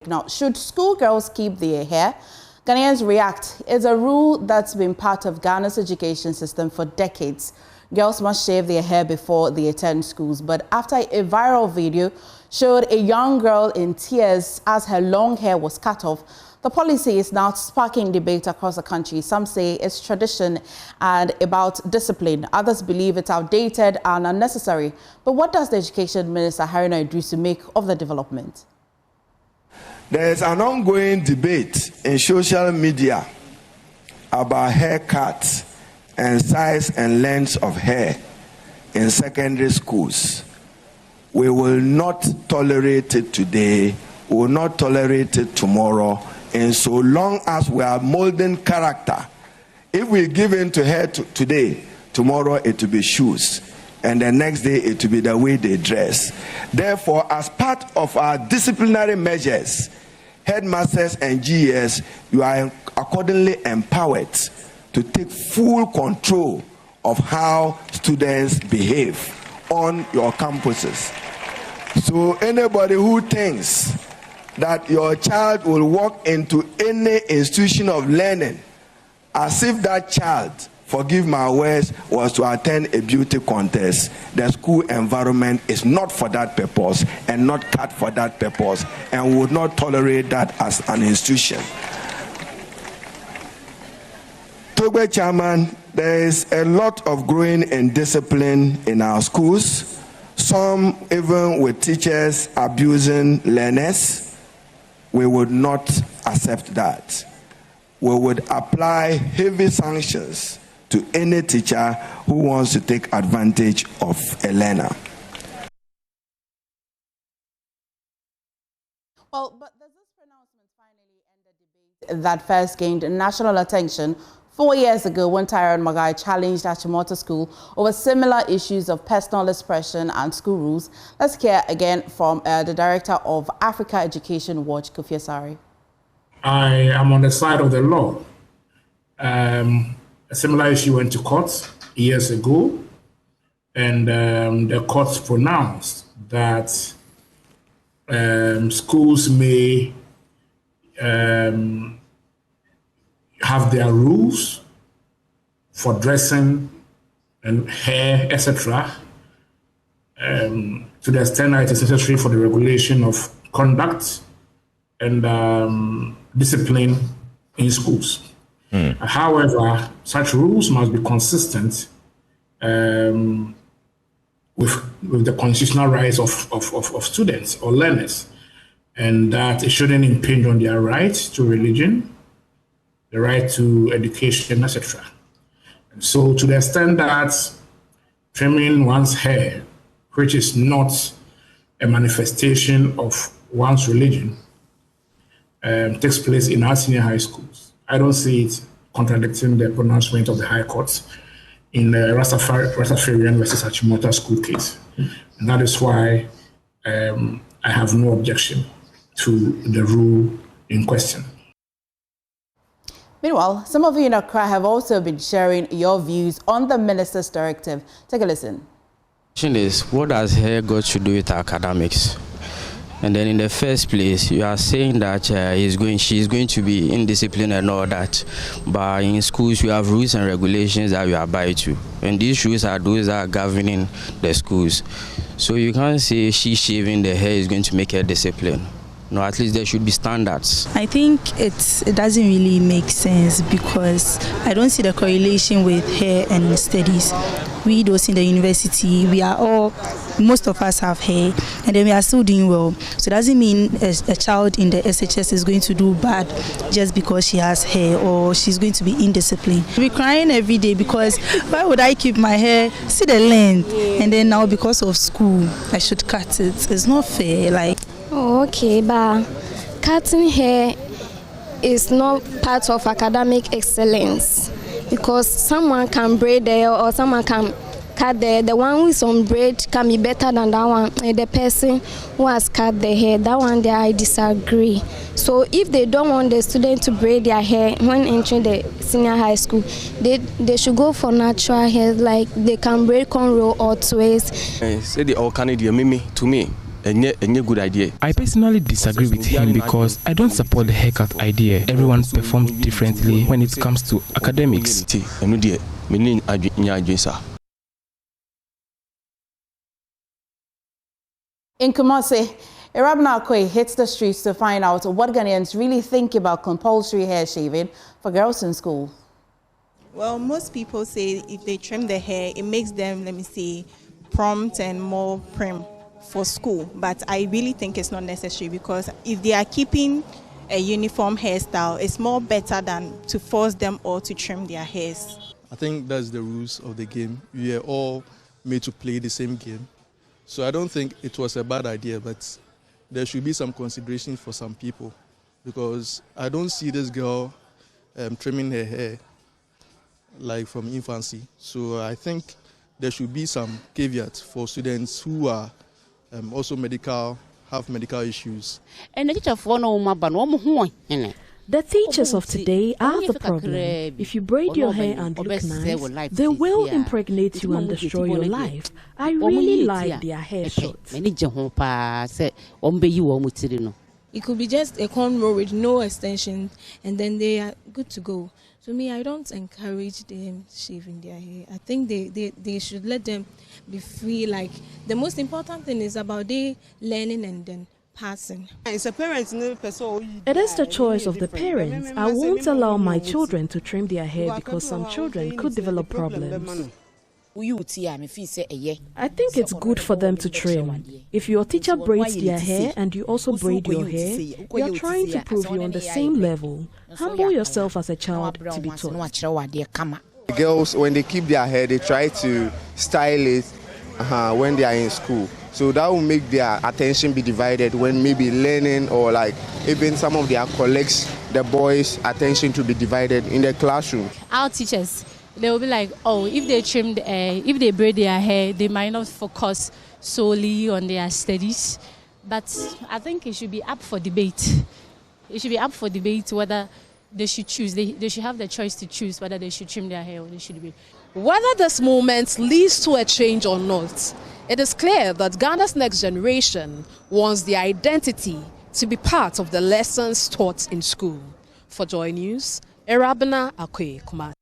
Now, should schoolgirls keep their hair? Ghanaians react. It's a rule that's been part of Ghana's education system for decades. Girls must shave their hair before they attend schools. But after a viral video showed a young girl in tears as her long hair was cut off, the policy is now sparking debate across the country. Some say it's tradition and about discipline. Others believe it's outdated and unnecessary. But what does the Education Minister Haruna Idrisu make of the development? There is an ongoing debate in social media about haircuts and size and length of hair in secondary schools. We will not tolerate it today. We will not tolerate it tomorrow. And so long as we are molding character, if we give in to hair today, tomorrow it will be shoes, and the next day it will be the way they dress. Therefore, as part of our disciplinary measures, headmasters and GES, you are accordingly empowered to take full control of how students behave on your campuses. So anybody who thinks that your child will walk into any institution of learning as if that child, forgive my words, was to attend a beauty contest, the school environment is not for that purpose and not cut for that purpose, and would not tolerate that as an institution. Togbe Chairman, there is a lot of growing indiscipline in our schools, some even with teachers abusing learners. We would not accept that. We would apply heavy sanctions to any teacher who wants to take advantage of a learner. Well, but does this pronouncement finally end the debate that first gained national attention 4 years ago when Tyrone Magai challenged Achimota School over similar issues of personal expression and school rules? Let's hear again from the Director of Africa Education Watch, Kofi Asare. I am on the side of the law. A similar issue went to court years ago, and the court pronounced that schools may have their rules for dressing and hair, etc., to the extent that it is necessary for the regulation of conduct and discipline in schools. However, such rules must be consistent with the constitutional rights of students or learners, and that it shouldn't impinge on their right to religion, the right to education, etc. And so to the extent that trimming one's hair, which is not a manifestation of one's religion, takes place in our senior high schools, I don't see it contradicting the pronouncement of the High Court in the Rastafarian versus Achimota school case. And that is why I have no objection to the rule in question. Meanwhile, some of you in Accra have also been sharing your views on the minister's directive. Take a listen. The question is, what does hair got to do with academics? And then in the first place, you are saying that she's going to be indisciplined and all that. But in schools, you have rules and regulations that you abide to. And these rules are those that are governing the schools. So you can't say she shaving the hair is going to make her disciplined. No, at least there should be standards. I think it doesn't really make sense because I don't see the correlation with hair and studies. We those in the university, most of us have hair, and then we are still doing well. So it doesn't mean a child in the SHS is going to do bad just because she has hair or she's going to be indisciplined. We're crying every day because why would I keep my hair, see the length, and then now because of school, I should cut it. It's not fair. Oh, okay, but cutting hair is not part of academic excellence because someone can braid there or someone can cut there. The one with some braid can be better than that one. The person who has cut the hair, that one there I disagree. So if they don't want the student to braid their hair when entering the senior high school, they should go for natural hair, like they can braid cornrow or twist. Say the all Canadian mimi to me. a good idea. I personally disagree with him because I don't support the haircut idea. Everyone performs differently when it comes to academics. In Kumasi, Irabna Akwe hits the streets to find out what Ghanaians really think about compulsory hair shaving for girls in school. Well, most people say if they trim their hair, it makes them, prompt and more prim for school. But I really think it's not necessary, because if they are keeping a uniform hairstyle, it's more better than to force them all to trim their hairs. I think that's the rules of the game. We are all made to play the same game. So I don't think it was a bad idea, but there should be some consideration for some people, because I don't see this girl trimming her hair like from infancy. So I think there should be some caveats for students who are also have medical issues. The teachers of today are the problem. If you braid your hair and look nice, they will impregnate you and destroy your life. I really like their hair shots. It could be just a cornrow with no extension, and then they are good to go. To me, I don't encourage them shaving their hair. I think they should let them be free. Like, the most important thing is about they learning and then passing. It is the choice of the parents. I won't allow my children to trim their hair because some children could develop problems. I think it's good for them to trim. If your teacher braids their hair and you also braid your hair, you are trying to prove you're on the same level. Humble yourself as a child to be taught. Girls, when they keep their hair, they try to style it when they are in school. So that will make their attention be divided when maybe learning, or like even some of their colleagues, the boys' attention to be divided in the classroom. Our teachers, they will be like, oh, if they braid their hair, they might not focus solely on their studies. But I think it should be up for debate. It should be up for debate whether they should choose. They should have the choice to choose whether they should trim their hair or they should be. Whether this movement leads to a change or not, it is clear that Ghana's next generation wants their identity to be part of the lessons taught in school. For Joy News, Irabna Akwe Kumasi.